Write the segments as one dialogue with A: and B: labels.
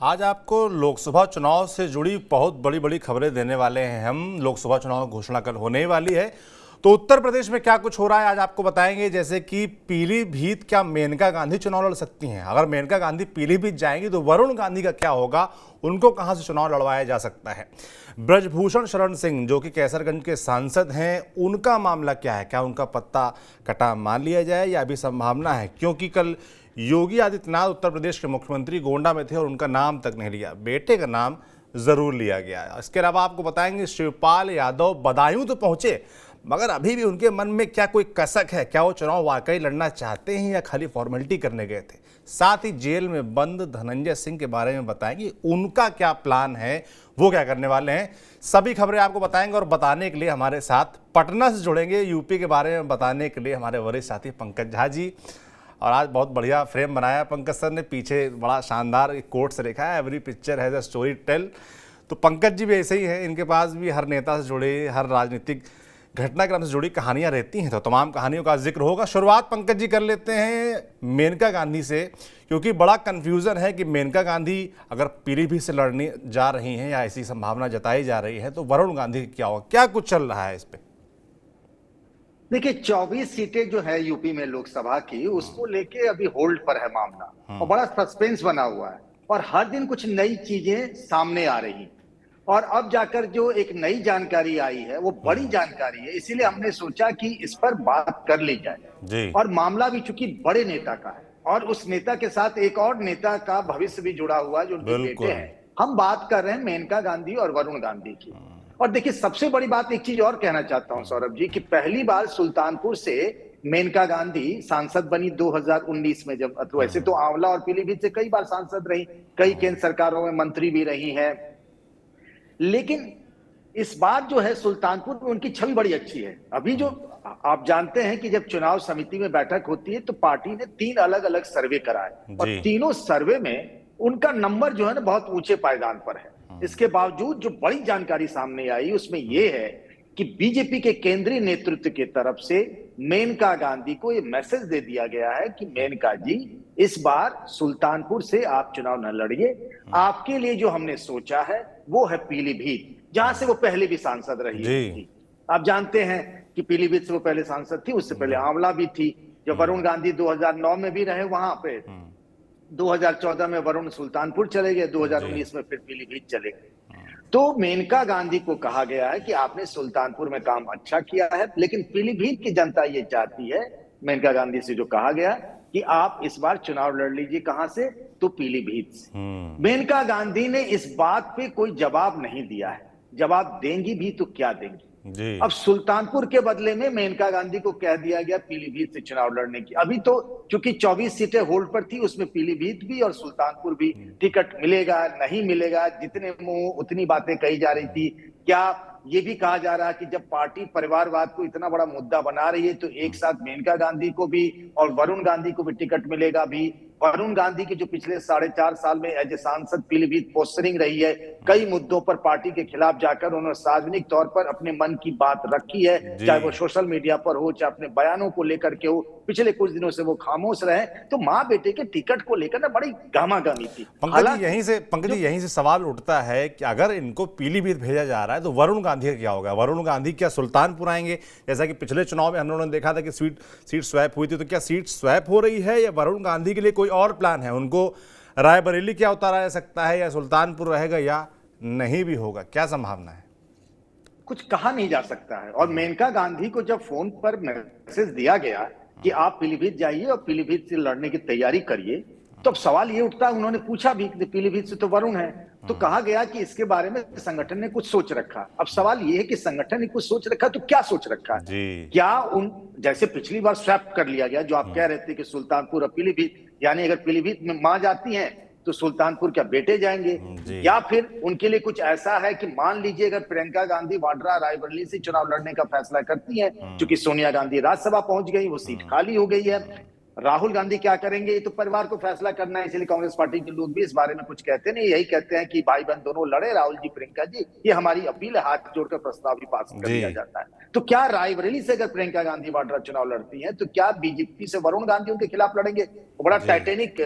A: आज आपको लोकसभा चुनाव से जुड़ी बहुत बड़ी बड़ी खबरें देने वाले हैं हम। लोकसभा चुनाव घोषणा कल होने वाली है, तो उत्तर प्रदेश में क्या कुछ हो रहा है आज आपको बताएंगे। जैसे कि पीलीभीत, क्या मेनका गांधी चुनाव लड़ सकती हैं? अगर मेनका गांधी पीलीभीत जाएंगी तो वरुण गांधी का क्या होगा, उनको कहां से चुनाव लड़वाया जा सकता है। ब्रजभूषण शरण सिंह जो कि कैसरगंज के सांसद हैं, उनका मामला क्या है? क्या उनका पत्ता कटा मान लिया जाए या अभी संभावना है? क्योंकि कल योगी आदित्यनाथ उत्तर प्रदेश के मुख्यमंत्री गोंडा में थे और उनका नाम तक नहीं लिया, बेटे का नाम जरूर लिया गया। इसके अलावा आपको बताएंगे शिवपाल यादव बदायूं तो पहुंचे, मगर अभी भी उनके मन में क्या कोई कसक है? क्या वो चुनाव वाकई लड़ना चाहते हैं या खाली फॉर्मेलिटी करने गए थे? साथ ही जेल में बंद धनंजय सिंह के बारे में बताएंगे, उनका क्या प्लान है, वो क्या करने वाले हैं। सभी खबरें आपको बताएंगे और बताने के लिए हमारे साथ पटना से जुड़ेंगे, यूपी के बारे में बताने के लिए हमारे वरिष्ठ साथी पंकज झा जी। और आज बहुत बढ़िया फ्रेम बनाया पंकज सर ने, पीछे बड़ा शानदार एक कोट से लिखा है, every picture has a story tell. तो पंकज जी भी ऐसे ही हैं, इनके पास भी हर नेता से जुड़े, हर राजनीतिक घटनाक्रम से जुड़ी कहानियां रहती हैं, तो तमाम कहानियों का जिक्र होगा। शुरुआत पंकज जी कर लेते हैं मेनका गांधी से, क्योंकि बड़ा कन्फ्यूज़न है कि मेनका गांधी अगर पीलीभीत से लड़ने जा रही हैं या ऐसी संभावना जताई जा रही है, तो वरुण गांधी क्या होगा? क्या कुछ चल रहा है इस पर?
B: देखिए 24 सीटें जो है यूपी में लोकसभा की, उसको लेके अभी होल्ड पर है मामला और बड़ा सस्पेंस बना हुआ है और हर दिन कुछ नई चीजें सामने आ रही और अब जाकर जो एक नई जानकारी आई है वो बड़ी जानकारी है, इसीलिए हमने सोचा कि इस पर बात कर ली जाए।
A: जी
B: और मामला भी चूंकि बड़े नेता का है और उस नेता के साथ एक और नेता का भविष्य भी जुड़ा हुआ है जो उनके बेटे
A: बिल्कुल।
B: हैं। हम बात कर रहे हैं मेनका गांधी और वरुण गांधी की। और देखिए सबसे बड़ी बात एक चीज और कहना चाहता हूं सौरभ जी, कि पहली बार सुल्तानपुर से मेनका गांधी सांसद बनी 2019 में, जब तो वैसे तो आंवला और पीलीभीत से कई बार सांसद रही, कई केंद्र सरकारों में मंत्री भी रही हैं, लेकिन इस बार जो है सुल्तानपुर में उनकी छवि बड़ी अच्छी है। अभी जो आप जानते हैं कि जब चुनाव समिति में बैठक होती है तो पार्टी ने 3 अलग अलग सर्वे कराए और
A: जी
B: तीनों सर्वे में उनका नंबर जो है ना बहुत ऊंचे पायदान पर है। इसके बावजूद जो बड़ी जानकारी सामने आई उसमें यह है कि बीजेपी के केंद्रीय नेतृत्व की तरफ से मेनका गांधी को यह मैसेज दे दिया गया है कि मेनका जी, इस बार सुल्तानपुर से आप चुनाव न लड़िए, आपके लिए जो हमने सोचा है वो है पीलीभीत, जहां से वो पहले भी सांसद रही
A: जी
B: थी। आप जानते हैं कि पीलीभीत से वो पहले सांसद थी, उससे पहले आंवला भी थी। जब वरुण गांधी 2009 में भी रहे वहां पे, 2014 में वरुण सुल्तानपुर चले गए,
A: जी
B: 2019 में फिर पीलीभीत चले गए। तो मेनका गांधी को कहा गया है कि आपने सुल्तानपुर में काम अच्छा किया है, लेकिन पीलीभीत की जनता ये चाहती है, मेनका गांधी से जो कहा गया कि आप इस बार चुनाव लड़ लीजिए। कहां से? तो पीलीभीत से। मेनका गांधी ने इस बात पे कोई जवाब नहीं दिया है। जवाब देंगी भी तो क्या देंगी?
A: जी
B: अब सुल्तानपुर के बदले में मेनका गांधी को कह दिया गया पीलीभीत से चुनाव लड़ने की। अभी तो चूंकि 24 सीटें होल्ड पर थी, उसमें पीलीभीत भी और सुल्तानपुर भी टिकट मिलेगा नहीं मिलेगा, जितने मुंह उतनी बातें कही जा रही थी। क्या ये भी कहा जा रहा है कि जब पार्टी परिवारवाद को इतना बड़ा मुद्दा बना रही है तो एक साथ मेनका गांधी को भी और वरुण गांधी को भी टिकट मिलेगा भी। वरुण गांधी की जो पिछले 4.5 साल में एज ए सांसद पीलीभीत पोस्टरिंग रही है, कई मुद्दों पर पार्टी के खिलाफ जाकर उन्होंने सार्वजनिक तौर पर अपने मन की बात रखी है,
A: जी
B: चाहे वो सोशल मीडिया पर हो, चाहे अपने बयानों को लेकर के हो। पिछले कुछ दिनों से वो खामोश रहे, तो माँ बेटे के टिकट को लेकर ना बड़ी गहमागहमी थी। हालांकि
A: पंकज जी यहीं से सवाल उठता है कि अगर इनको पीलीभीत भेजा जा रहा है तो वरुण गांधी का क्या होगा? वरुण गांधी क्या सुल्तानपुर आएंगे? जैसा कि पिछले चुनाव में हम लोगों ने देखा था कि सीट स्वैप हुई थी, तो क्या सीट स्वैप हो रही है या वरुण गांधी के लिए कोई और प्लान है? उनको रायबरेली क्या उतारा जा सकता है या सुल्तानपुर रहेगा या नहीं भी होगा? क्या संभावना है?
B: कुछ कहा नहीं जा सकता है। और मेनका गांधी को जब फोन पर मैसेज दिया गया कि आप पीलीभीत जाइए और पीलीभीत से लड़ने की तैयारी करिए, तो अब सवाल ये उठता है, उन्होंने पूछा भी कि पीलीभीत से तो वरुण है, तो कहा गया कि इसके बारे में संगठन ने कुछ सोच रखा। अब सवाल ये है कि संगठन ने कुछ सोच रखा तो क्या सोच रखा है?
A: जी
B: क्या उन जैसे पिछली बार स्वैप कर लिया गया, जो आप कह रहे थे कि सुल्तानपुर और पीलीभीत, यानी अगर पीलीभीत में मां जाती हैं तो सुल्तानपुर क्या बेटे जाएंगे?
A: जी
B: या फिर उनके लिए कुछ ऐसा है कि मान लीजिए अगर प्रियंका गांधी वाड्रा रायबरेली से चुनाव लड़ने का फैसला करती है, क्योंकि सोनिया गांधी राज्यसभा पहुंच गई, वो सीट खाली हो गई है, राहुल गांधी क्या करेंगे? ये तो परिवार को फैसला करना है, इसलिए कांग्रेस पार्टी के लोग भी इस बारे में कुछ कहते नहीं, यही कहते हैं कि भाई बहन दोनों लड़े, राहुल जी प्रियंका जी, ये हमारी अपील है, हाथ जोड़कर प्रस्ताव भी पास कर
A: जी
B: दिया जाता है। तो क्या रायबरेली से अगर प्रियंका गांधी वाड्रा चुनाव लड़ती हैं तो क्या बीजेपी से वरुण गांधी उनके खिलाफ लड़ेंगे? वो बड़ा
A: जी
B: टाइटेनिक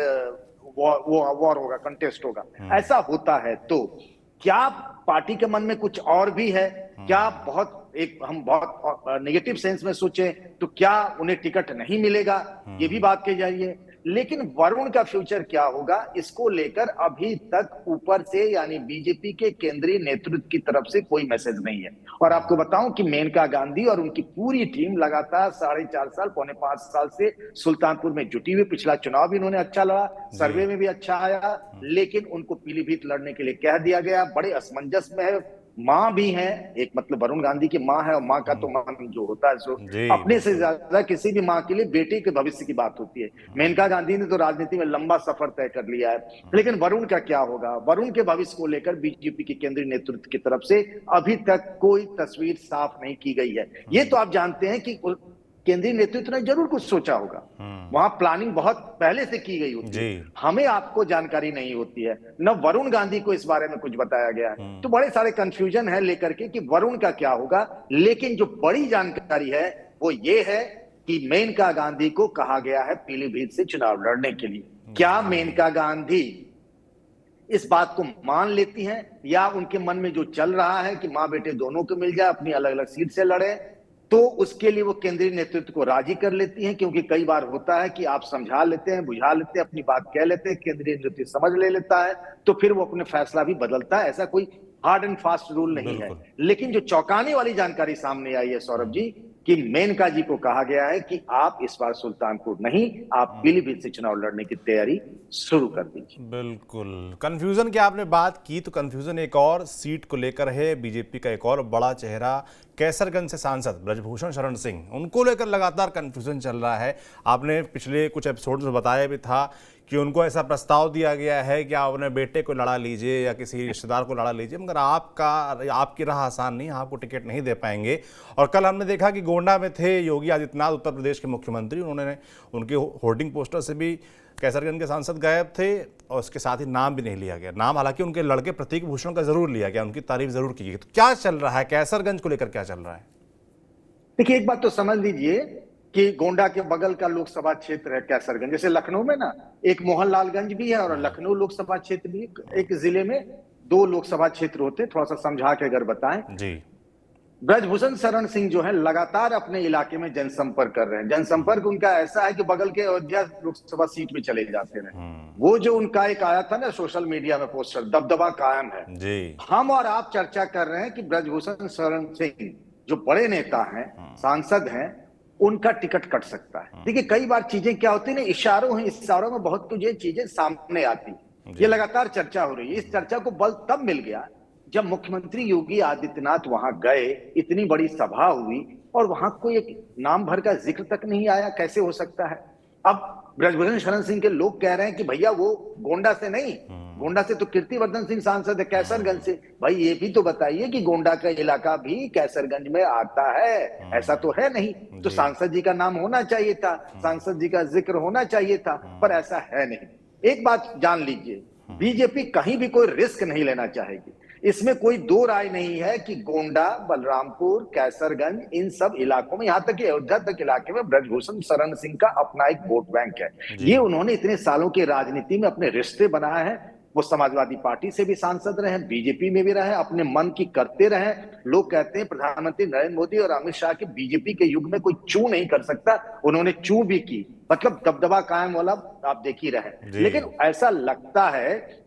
B: वॉर होगा, कंटेस्ट होगा, ऐसा होता है तो क्या पार्टी के मन में कुछ और भी है? क्या हम बहुत नेगेटिव सेंस में सोचें तो क्या उन्हें टिकट नहीं मिलेगा? ये भी बात कही जा रही है। लेकिन वरुण का फ्यूचर क्या होगा, इसको लेकर अभी तक ऊपर से यानी बीजेपी के केंद्रीय नेतृत्व की तरफ से कोई मैसेज नहीं है। और आपको बताऊं कि मेनका गांधी और उनकी पूरी टीम लगातार 4.5 साल, पौने 5 साल से सुल्तानपुर में जुटी हुई। पिछला चुनाव भी इन्होंने अच्छा लड़ा, सर्वे में भी अच्छा आया, लेकिन उनको पीलीभीत लड़ने के लिए कह दिया गया। बड़े असमंजस में है, मां भी है, एक मतलब वरुण गांधी की मां है, और मां का तो मन जो होता है सो अपने से ज्यादा किसी भी मां के लिए बेटे के भविष्य की बात होती है। मेनका गांधी ने तो राजनीति में लंबा सफर तय कर लिया है, लेकिन वरुण का क्या होगा? वरुण के भविष्य को लेकर बीजेपी के केंद्रीय नेतृत्व की तरफ से अभी तक कोई तस्वीर साफ नहीं की गई है। ये तो आप जानते हैं कि केंद्रीय नेतृत्व ने जरूर कुछ सोचा होगा, वहां प्लानिंग बहुत पहले से की गई होती है, हमें आपको जानकारी नहीं होती है, न वरुण गांधी को इस बारे में कुछ बताया गया है। तो बड़े सारे कंफ्यूजन है लेकर के कि वरुण का क्या होगा। लेकिन जो बड़ी जानकारी है वो ये है कि मेनका गांधी को कहा गया है पीलीभीत से चुनाव लड़ने के लिए। क्या मेनका गांधी इस बात को मान लेती हैं, या उनके मन में जो चल रहा है कि मां बेटे दोनों को मिल जाए, अपनी अलग अलग सीट से लड़े, तो उसके लिए वो केंद्रीय नेतृत्व को राजी कर लेती हैं? क्योंकि कई बार होता है कि आप समझा लेते हैं, बुझा लेते हैं, अपनी बात कह लेते हैं, केंद्रीय नेतृत्व समझ ले लेता है, तो फिर वो अपने फैसला भी बदलता है। ऐसा कोई हार्ड एंड फास्ट रूल नहीं है। लेकिन जो चौंकाने वाली जानकारी सामने आई है सौरभ जी, कि मेनका जी को कहा गया है कि आप इस बार सुल्तानपुर नहीं, आप पीलीभीत से चुनाव लड़ने की तैयारी शुरू कर दीजिए।
A: बिल्कुल। कंफ्यूजन की आपने बात की तो कंफ्यूजन एक और सीट को लेकर है। बीजेपी का एक और बड़ा चेहरा कैसरगंज से सांसद ब्रजभूषण शरण सिंह, उनको लेकर लगातार कंफ्यूजन चल रहा है। आपने पिछले कुछ एपिसोड में बताया भी था कि उनको ऐसा प्रस्ताव दिया गया है कि आप अपने बेटे को लड़ा लीजिए या किसी रिश्तेदार को लड़ा लीजिए, मगर आपकी राह आसान नहीं, आपको टिकट नहीं दे पाएंगे। और कल हमने देखा कि गोंडा में थे योगी आदित्यनाथ, उत्तर प्रदेश के मुख्यमंत्री, उन्होंने उनके होर्डिंग पोस्टर से भी कैसरगंज के सांसद गायब थे और उसके साथ ही नाम भी नहीं लिया गया। नाम हालांकि उनके लड़के प्रतीक भूषण का जरूर लिया गया, उनकी तारीफ जरूर की गई। तो क्या चल रहा है कैसरगंज को लेकर, क्या चल रहा है?
B: देखिए, एक बात तो समझ लीजिए कि गोंडा के बगल का लोकसभा क्षेत्र है कैसरगंज। जैसे लखनऊ में ना एक मोहनलालगंज भी है और लखनऊ लोकसभा क्षेत्र भी, एक जिले में 2 लोकसभा क्षेत्र होते। थोड़ा सा समझा के अगर बताएं जी। ब्रजभूषण शरण सिंह जो है लगातार अपने इलाके में जनसंपर्क कर रहे हैं। जनसंपर्क उनका ऐसा है कि बगल के अयोध्या लोकसभा सीट में चले जाते हैं। वो जो उनका एक आया था ना सोशल मीडिया में पोस्टर, दबदबा कायम है जी। हम और आप चर्चा कर रहे हैं कि ब्रजभूषण शरण सिंह जो बड़े नेता हैं, सांसद हैं, उनका टिकट कट सकता है। देखिए, कई बार चीजें क्या होती है ना, इशारों में बहुत कुछ चीजें सामने आती। ये लगातार चर्चा हो रही है। इस चर्चा को बल तब मिल गया जब मुख्यमंत्री योगी आदित्यनाथ वहां गए, इतनी बड़ी सभा हुई और वहां कोई एक नाम भर का जिक्र तक नहीं आया। कैसे हो सकता है? अब ब्रजभूषण शरण सिंह के लोग कह रहे हैं कि भैया वो गोंडा से नहीं, गोंडा से तो कीर्तिवर्धन सिंह सांसद है, कैसरगंज से। भाई ये भी तो बताइए कि गोंडा का इलाका भी कैसरगंज में आता है, ऐसा तो है नहीं। तो सांसद जी का नाम होना चाहिए था, सांसद जी का जिक्र होना चाहिए था, पर ऐसा है नहीं। एक बात जान लीजिए, बीजेपी कहीं भी कोई रिस्क नहीं लेना चाहेगी। इसमें कोई दो राय नहीं है कि गोंडा, बलरामपुर, कैसरगंज, इन सब इलाकों में, यहां तक कि अयोध्या तक इलाके में ब्रजभूषण शरण सिंह का अपना एक वोट बैंक है। ये उन्होंने इतने सालों की राजनीति में अपने रिश्ते बनाए हैं। वो समाजवादी पार्टी से भी सांसद रहे, बीजेपी में भी रहे, अपने मन की करते रहे। लोग कहते हैं प्रधानमंत्री नरेंद्र मोदी और अमित शाह के बीजेपी के युग में कोई चू नहीं कर सकता, उन्होंने चू भी की। मतलब दबदबा कायम वाला आप देख ही रहे। लेकिन ऐसा लगता है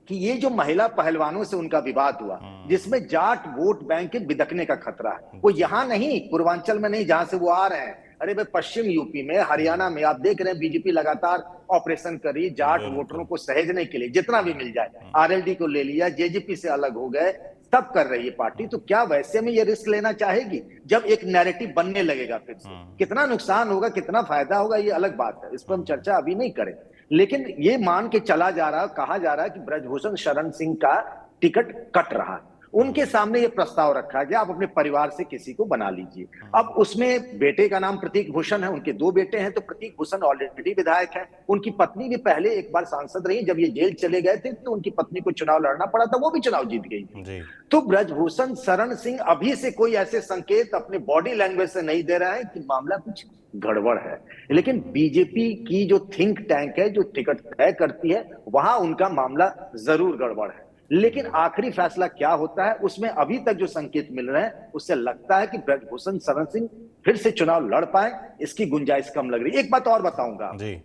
B: कि ये जो महिला पहलवानों से उनका विवाद हुआ, जिसमें जाट वोट बैंक के बिदकने का खतरा है, वो यहां नहीं, पूर्वांचल में नहीं, जहां से वो आ रहे हैं। अरे भाई, पश्चिम यूपी में, हरियाणा में आप देख रहे हैं बीजेपी लगातार ऑपरेशन कर रही है जाट वोटरों को सहेजने के लिए, जितना भी मिल जाए। आरएलडी को ले लिया, जेजेपी से अलग हो गए, सब कर रही है पार्टी। तो क्या वैसे में ये रिस्क लेना चाहेगी? जब एक नैरेटिव बनने लगेगा फिर से, कितना नुकसान होगा, कितना फायदा होगा, ये अलग बात है, इस पर हम चर्चा अभी नहीं करें। लेकिन ये मान के चला जा रहा, कहा जा रहा है कि ब्रजभूषण शरण सिंह का टिकट कट रहा है। उनके सामने ये प्रस्ताव रखा गया, आप अपने परिवार से किसी को बना लीजिए। अब उसमें बेटे का नाम प्रतीक भूषण है, उनके 2 बेटे हैं, तो प्रतीक भूषण ऑलरेडी विधायक है। उनकी पत्नी भी पहले एक बार सांसद रही, जब ये जेल चले गए थे तो उनकी पत्नी को चुनाव लड़ना पड़ा था, वो भी चुनाव जीत गई थी। तो ब्रजभूषण शरण सिंह अभी से कोई ऐसे संकेत अपने बॉडी लैंग्वेज से नहीं दे रहा है कि मामला कुछ गड़बड़ है। लेकिन बीजेपी की जो थिंक टैंक है, जो टिकट तय करती है, वहां उनका मामला जरूर गड़बड़ है। लेकिन आखिरी फैसला क्या होता है, उसमें अभी तक जो संकेत मिल रहे हैं, उससे लगता है कि ब्रजभूषण शरण सिंह फिर से चुनाव लड़ पाए, इसकी गुंजाइश कम लग रही है। एक बात और बताऊंगा जी,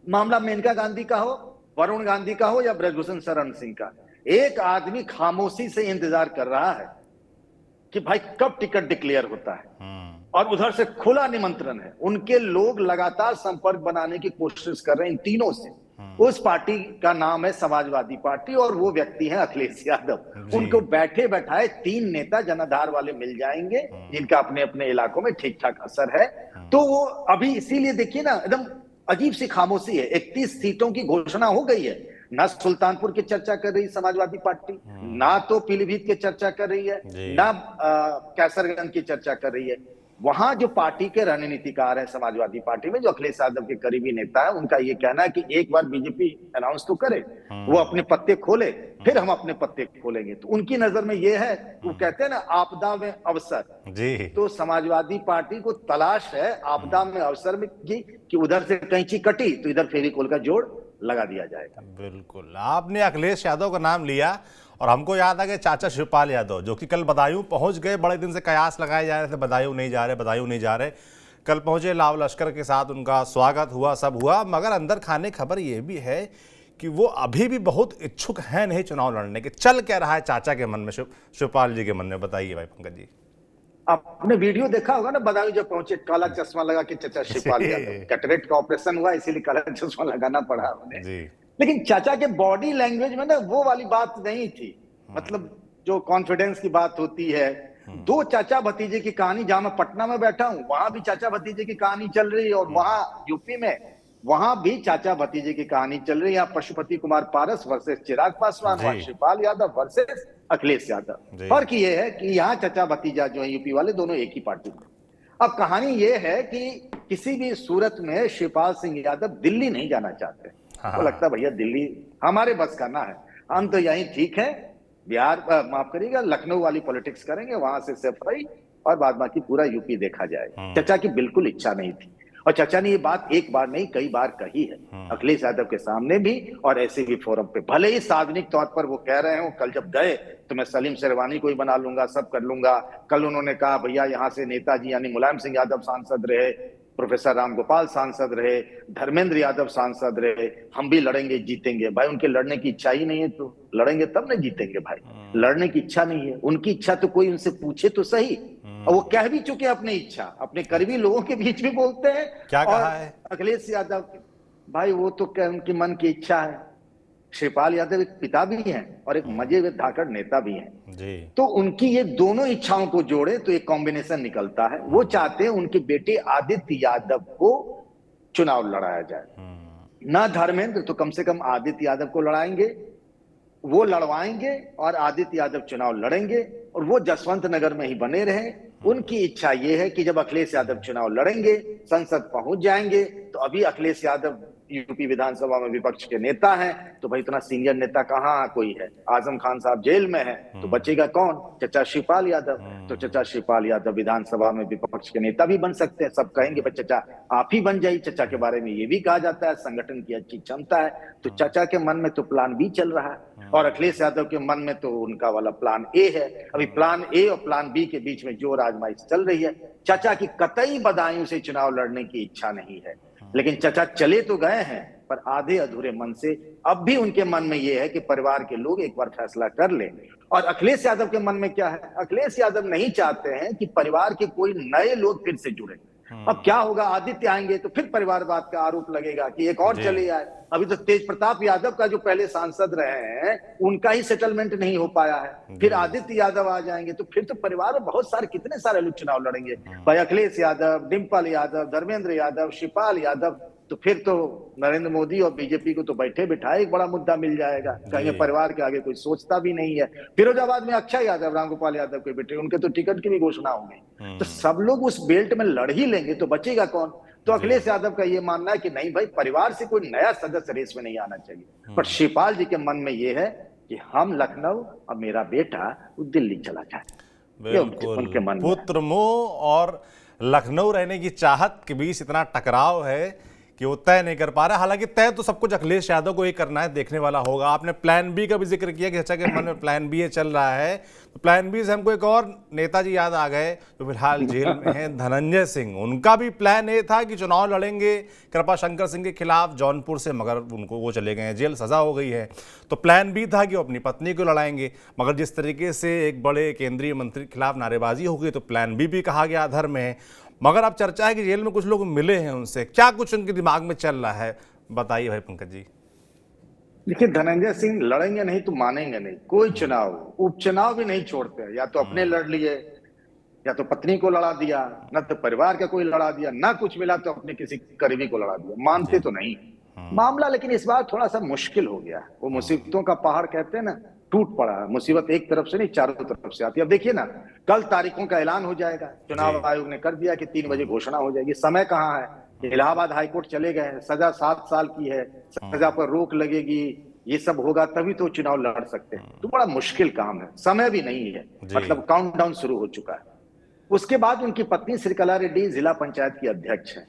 B: मामला मेनका गांधी का हो, वरुण गांधी का हो या ब्रजभूषण शरण सिंह का, एक आदमी खामोशी से इंतजार कर रहा है कि भाई कब टिकट डिक्लेयर होता है, और उधर से खुला निमंत्रण है। उनके लोग लगातार संपर्क बनाने की कोशिश कर रहे हैं इन तीनों से। उस पार्टी का नाम है समाजवादी पार्टी, और वो व्यक्ति हैं अखिलेश यादव। उनको बैठे बैठाए 3 नेता जनाधार वाले मिल जाएंगे, जिनका अपने अपने इलाकों में ठीक ठाक असर है। तो वो अभी इसीलिए देखिए ना, एकदम अजीब सी खामोशी है। 31 सीटों की घोषणा हो गई है, ना सुल्तानपुर की चर्चा कर रही समाजवादी पार्टी, ना तो पीलीभीत की चर्चा कर रही है, ना कैसरगंज की चर्चा कर रही है। वहां जो पार्टी के रणनीतिकार हैं समाजवादी पार्टी में, जो अखिलेश यादव के करीबी नेता है, उनका ये कहना है कि एक बार बीजेपी अनाउंस तो करे, वो अपने पत्ते खोले, फिर हम अपने पत्ते खोलेंगे। तो उनकी नजर में ये है, वो कहते हैं ना आपदा में अवसर जी, तो समाजवादी पार्टी को तलाश है आपदा में अवसर में कि उधर से कैंची कटी तो इधर फेविकोल का जोड़ लगा दिया जाएगा।
A: बिल्कुल, आपने अखिलेश यादव का नाम लिया और हमको याद आ गया चाचा शिवपाल यादव, जो कि कल बदायूं पहुंच गए। बड़े दिन से कयास लगाए जा रहे थे बदायूं नहीं जा रहे, बदायूं नहीं जा रहे। कल पहुंचे, लाव लश्कर के साथ उनका स्वागत हुआ, सब हुआ। मगर अंदर खाने खबर ये भी है कि वो अभी भी बहुत इच्छुक हैं नहीं चुनाव लड़ने के। चल क्या रहा है चाचा के मन में, शिवपाल जी के मन में, बताइए भाई पंकज जी।
B: आपने वीडियो देखा होगा ना, बदायूं जब पहुंचे, काला चश्मा लगा के चाचा शिवपाल यादव, कैटरेक्ट का ऑपरेशन हुआ इसीलिए काला चश्मा लगाना पड़ा उन्हें। लेकिन चाचा के बॉडी लैंग्वेज में ना वो वाली बात नहीं थी, मतलब जो कॉन्फिडेंस की बात होती है। 2 चाचा भतीजे की कहानी, जहां मैं पटना में बैठा हूं वहां भी चाचा भतीजे की कहानी चल रही है, और वहां यूपी में वहां भी चाचा भतीजे की कहानी चल रही है। यहाँ पशुपति कुमार पारस वर्सेस चिराग पासवान, वहां शिवपाल यादव वर्सेस अखिलेश यादव। फर्क ये है कि यहाँ चाचा भतीजा जो है यूपी वाले, दोनों एक ही पार्टी में। अब कहानी ये है कि किसी भी सूरत में शिवपाल सिंह यादव दिल्ली नहीं जाना चाहते। तो लगता है भैया दिल्ली हमारे बस का ना है, हम तो यही ठीक है, बिहार माफ करिएगा लखनऊ वाली पॉलिटिक्स करेंगे, वहां से सफाई और बाद बाकी पूरा यूपी देखा जाएगा। चाचा की बिल्कुल इच्छा नहीं थी, और चाचा ने ये बात एक बार नहीं कई बार कही है, अखिलेश यादव के सामने भी और ऐसे भी फोरम पे। भले ही सार्वजनिक तौर पर वो कह रहे हो कल जब गए तो मैं सलीम शेरवानी को ही बना लूंगा, सब कर लूंगा। कल उन्होंने कहा भैया यहाँ से नेताजी यानी मुलायम सिंह यादव सांसद रहे, प्रोफेसर रामगोपाल सांसद रहे, धर्मेंद्र यादव सांसद रहे, हम भी लड़ेंगे जीतेंगे। भाई उनके लड़ने की इच्छा ही नहीं है, तो लड़ेंगे तब ना जीतेंगे भाई। लड़ने की इच्छा नहीं है, उनकी इच्छा तो कोई उनसे पूछे तो सही। और वो कह भी चुके अपनी इच्छा, अपने करीबी लोगों के बीच भी बोलते हैं।
A: क्या कहा है
B: अखिलेश यादव भाई, वो तो उनकी मन की इच्छा है। शिवपाल यादव एक पिता भी हैं और एक मजे हुए धाकड़ नेता भी हैं जी। तो उनकी ये दोनों इच्छाओं को जोड़े तो एक कॉम्बिनेशन निकलता है। वो चाहते हैं उनके बेटे आदित्य यादव को चुनाव लड़ाया जाए, ना धर्मेंद्र तो कम से कम आदित्य यादव को लड़ाएंगे, वो लड़वाएंगे और आदित्य यादव चुनाव लड़ेंगे और वो जसवंत नगर में ही बने रहे। उनकी इच्छा ये है कि जब अखिलेश यादव चुनाव लड़ेंगे, संसद पहुंच जाएंगे, तो अभी अखिलेश यादव यूपी विधानसभा में विपक्ष के नेता हैं, तो भाई इतना सीनियर नेता कहाँ कोई है। आजम खान साहब जेल में है, तो बचेगा कौन? चचा शिवपाल यादव। तो चचा शिवपाल यादव विधानसभा में विपक्ष के नेता भी बन सकते हैं। सब कहेंगे भाई चचा आप ही बन जाइए। चचा के बारे में ये भी कहा जाता है संगठन की अच्छी क्षमता है। तो चचा के मन में तो प्लान बी चल रहा है और अखिलेश यादव के मन में तो उनका वाला प्लान ए है। अभी प्लान ए और प्लान बी के बीच में जोर आजमाइश चल रही है। चचा की कतई बदायूं से चुनाव लड़ने की इच्छा नहीं है, लेकिन चचा चले तो गए हैं पर आधे अधूरे मन से। अब भी उनके मन में यह है कि परिवार के लोग एक बार फैसला कर लें। और अखिलेश यादव के मन में क्या है? अखिलेश यादव नहीं चाहते हैं कि परिवार के कोई नए लोग फिर से जुड़े। अब क्या होगा, आदित्य आएंगे तो फिर परिवारवाद का आरोप लगेगा कि एक और चले आए। अभी तो तेज प्रताप यादव का जो पहले सांसद रहे हैं उनका ही सेटलमेंट नहीं हो पाया है, फिर आदित्य यादव आ जाएंगे तो फिर तो परिवार में बहुत सारे कितने सारे लोग चुनाव लड़ेंगे भाई। अखिलेश यादव, डिम्पल यादव, धर्मेंद्र यादव, शिवपाल यादव, तो फिर तो नरेंद्र मोदी और बीजेपी को तो बैठे बिठाए एक बड़ा मुद्दा मिल जाएगा। कहेंगे परिवार के आगे कोई सोचता भी नहीं है। फिरोजाबाद में अक्षय यादव, रामगोपाल यादव के बेटे, उनके तो टिकट की भी घोषणा हो गई। तो सब लोग उस बेल्ट में लड़ ही लेंगे तो बचेगा कौन? तो अखिलेश यादव का ये मानना है कि नहीं भाई, परिवार से कोई नया सदस्य रेस में नहीं आना चाहिए। पर शिवपाल जी के मन में ये है कि हम लखनऊ और मेरा बेटा वो दिल्ली चला जाए। ये
A: बिल्कुल,
B: उनके मन में
A: पुत्र मोह और लखनऊ रहने की चाहत के बीच इतना टकराव है कि वो तय नहीं कर पा रहा। हालांकि तय तो सब कुछ अखिलेश यादव को ही करना है, देखने वाला होगा। आपने प्लान बी का भी जिक्र किया कि अच्छा के मन में प्लान बी चल रहा है, तो प्लान बी से हमको एक और नेताजी याद आ गए जो फिलहाल जेल में हैं, धनंजय सिंह। उनका भी प्लान ये था कि चुनाव लड़ेंगे कृपा शंकर सिंह के खिलाफ जौनपुर से, मगर उनको वो चले गए हैं जेल, सजा हो गई है। तो प्लान बी था कि वो अपनी पत्नी को लड़ाएंगे, मगर जिस तरीके से एक बड़े केंद्रीय मंत्री के खिलाफ नारेबाजी हो गई तो प्लान बी भी कहा गया अधर्म है। मगर अब चर्चा है कि जेल में कुछ लोग मिले हैं उनसे, क्या कुछ उनके दिमाग में चल रहा है, बताइए भाई पंकज जी।
B: देखिए, धनंजय सिंह लड़ेंगे नहीं तो मानेंगे नहीं। कोई चुनाव, उपचुनाव भी नहीं छोड़ते। या तो अपने लड़ लिए, या तो पत्नी को लड़ा दिया, न तो परिवार का कोई लड़ा दिया, ना कुछ मिला तो अपने किसी करीबी को लड़ा दिया। मानते तो नहीं मामला। लेकिन इस बार थोड़ा सा मुश्किल हो गया। वो मुसीबतों का पहाड़ कहते हैं ना, टूट पड़ा। मुसीबत एक तरफ से नहीं, चारों तरफ से आती है। अब देखिए ना, कल तारीखों का ऐलान हो जाएगा। चुनाव आयोग ने कर दिया कि 3 बजे घोषणा हो जाएगी। समय कहाँ है? इलाहाबाद हाईकोर्ट चले गए हैं, सजा 7 साल की है, सजा पर रोक लगेगी, ये सब होगा तभी तो चुनाव लड़ सकते हैं। तो बड़ा मुश्किल काम है, समय भी नहीं है, मतलब काउंटडाउन शुरू हो चुका है। उसके बाद उनकी पत्नी श्रीकला रेड्डी जिला पंचायत की अध्यक्ष है।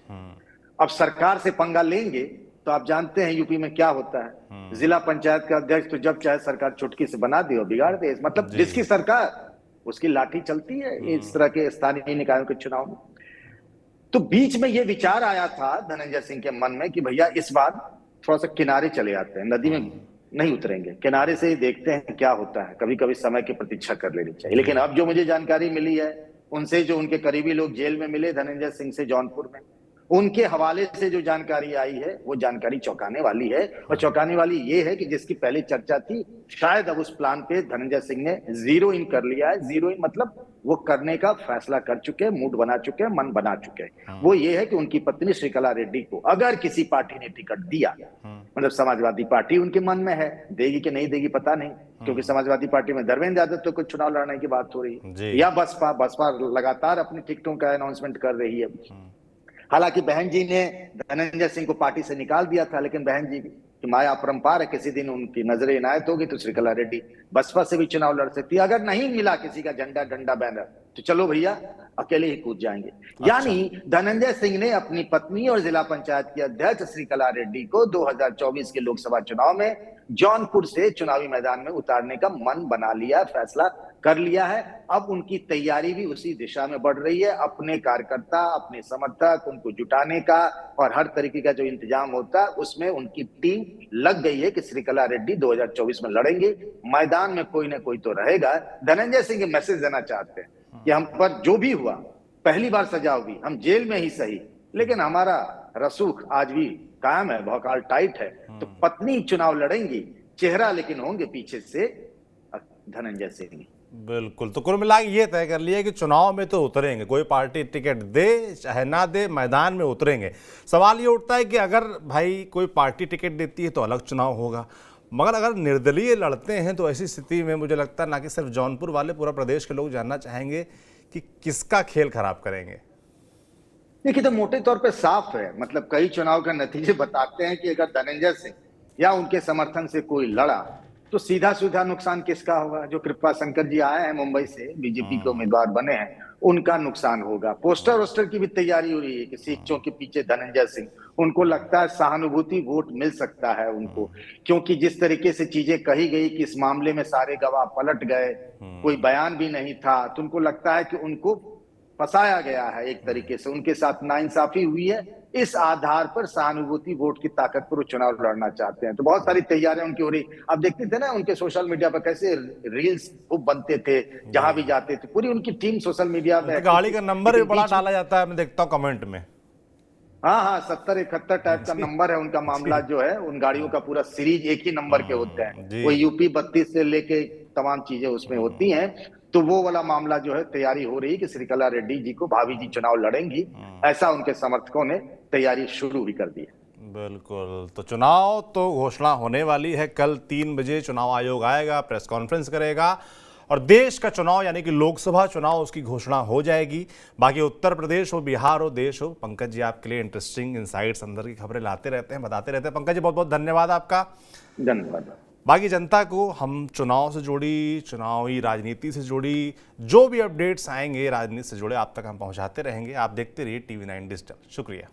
B: अब सरकार से पंगा लेंगे तो आप जानते हैं यूपी में क्या होता है। जिला पंचायत का अध्यक्ष तो जब चाहे सरकार चुटकी से बना दे और बिगाड़ दे। मतलब जिसकी सरकार उसकी लाठी चलती है इस तरह के स्थानीय निकायों के चुनाव में। तो बीच में यह विचार आया था धनंजय सिंह के मन में कि भैया इस बार थोड़ा सा किनारे चले आते हैं, नदी में नहीं उतरेंगे, किनारे से ही देखते हैं क्या होता है। कभी कभी समय की प्रतीक्षा कर लेनी चाहिए। लेकिन अब जो मुझे जानकारी मिली है उनसे, जो उनके करीबी लोग जेल में मिले धनंजय सिंह से जौनपुर में, उनके हवाले से जो जानकारी आई है वो जानकारी चौंकाने वाली है। और चौंकाने वाली ये है कि जिसकी पहले चर्चा थी, शायद अब उस प्लान पे धनंजय सिंह ने जीरो इन कर लिया है। जीरो इन मतलब वो करने का फैसला कर चुके हैं, मूड बना चुके हैं, मन बना चुके हैं। वो ये है कि उनकी पत्नी श्रीकला रेड्डी को अगर किसी पार्टी ने टिकट दिया, मतलब समाजवादी पार्टी उनके मन में है, देगी कि नहीं देगी पता नहीं, क्योंकि समाजवादी पार्टी में धर्मेंद्र यादव तो कुछ चुनाव लड़ने की बात हो रही है, या बसपा लगातार अपनी टिकटों का अनाउंसमेंट कर रही है। हालांकि बहन जी ने धनंजय सिंह को पार्टी से निकाल दिया था, लेकिन बहन जी की माया अपरंपार है, किसी दिन उनकी नजर इनायत होगी तो श्रीकला रेड्डी बसपा से भी चुनाव लड़ सकती है। अगर नहीं मिला किसी का झंडा डंडा बैनर तो चलो भैया अकेले ही कूद जाएंगे। यानी धनंजय सिंह ने अपनी पत्नी और जिला पंचायत की अध्यक्ष श्रीकला रेड्डी को 2024 के लोकसभा चुनाव में जौनपुर से चुनावी मैदान में उतारने का मन बना लिया, फैसला कर लिया है। अब उनकी तैयारी भी उसी दिशा में बढ़ रही है। अपने कार्यकर्ता, अपने समर्थक, उनको जुटाने का और हर तरीके का जो इंतजाम होता है उसमें उनकी टीम लग गई है कि श्रीकला रेड्डी 2024 में लड़ेंगे। मैदान में कोई ना कोई तो रहेगा। धनंजय सिंह के मैसेज देना चाहते हैं कि हम पर जो भी हुआ, पहली बार सजा होगी, हम जेल में ही सही, लेकिन हमारा रसूख आज भी कायम है, भौकाल टाइट है। तो पत्नी चुनाव लड़ेंगी, चेहरा लेकिन होंगे पीछे से धनंजय सिंह।
A: बिल्कुल, तो कुल मिला ये तय कर लिया कि चुनाव में तो उतरेंगे, कोई पार्टी टिकट दे चाहे ना दे, मैदान में उतरेंगे। सवाल ये उठता है कि अगर भाई कोई पार्टी टिकट देती है तो अलग चुनाव होगा, मगर अगर निर्दलीय लड़ते हैं तो ऐसी स्थिति में मुझे लगता है ना कि सिर्फ जौनपुर वाले, पूरा प्रदेश के लोग जानना चाहेंगे कि किसका खेल खराब करेंगे।
B: देखिए, तो मोटे तौर पे साफ है। मतलब कई चुनाव के नतीजे बताते हैं कि अगर धनंजय सिंह या उनके समर्थन से कोई लड़ा तो सीधा सीधा नुकसान किसका होगा? जो कृपा शंकर जी आए हैं मुंबई से, बीजेपी के उम्मीदवार बने हैं, उनका नुकसान होगा। पोस्टर वोस्टर की भी तैयारी हो रही है कि सीटों के पीछे धनंजय सिंह, उनको लगता है सहानुभूति वोट मिल सकता है उनको, क्योंकि जिस तरीके से चीजें कही गई कि इस मामले में सारे गवाह पलट गए, कोई बयान भी नहीं था, तो उनको लगता है कि उनको फंसाया गया है, एक तरीके से उनके साथ नाइंसाफी हुई है। इस आधार पर सहानुभूति वोट की ताकत पर वो चुनाव लड़ना चाहते हैं। तो बहुत सारी तैयारियां उनकी हो रही। अब देखते थे ना उनके सोशल मीडिया पर कैसे रील्स खूब बनते थे, जहां भी जाते थे पूरी उनकी टीम सोशल मीडिया पे।
A: गाड़ी का नंबर भी बड़ा डाला जाता है, मैं देखता हूँ कमेंट में।
B: हाँ, 70-71 टाइप का नंबर है उनका। मामला जो है उन गाड़ियों का पूरा सीरीज एक ही नंबर के होते हैं। वो यूपी 32 से लेके तमाम चीजें उसमें होती हैं। तो वो वाला मामला जो है तैयारी हो रही कि श्रीकला रेड्डी जी को भाभी जी चुनाव लड़ेंगी, ऐसा उनके समर्थकों ने तैयारी शुरू भी कर दी है।
A: बिल्कुल। तो चुनाव तो घोषणा होने वाली है, कल 3 बजे चुनाव आयोग आएगा, प्रेस कॉन्फ्रेंस करेगा और देश का चुनाव यानी कि लोकसभा चुनाव उसकी घोषणा हो जाएगी। बाकी उत्तर प्रदेश हो, बिहार हो, देश हो, पंकज जी आपके लिए इंटरेस्टिंग इनसाइट्स, अंदर की खबरें लाते रहते हैं, बताते रहते हैं। पंकज जी बहुत बहुत धन्यवाद आपका।
B: धन्यवाद।
A: बाकी जनता को हम चुनाव से जुड़ी, चुनावी राजनीति से जुड़ी जो भी अपडेट्स आएंगे राजनीति से जुड़े आप तक हम पहुंचाते रहेंगे। आप देखते रहिए TV9 डिजिटल। शुक्रिया।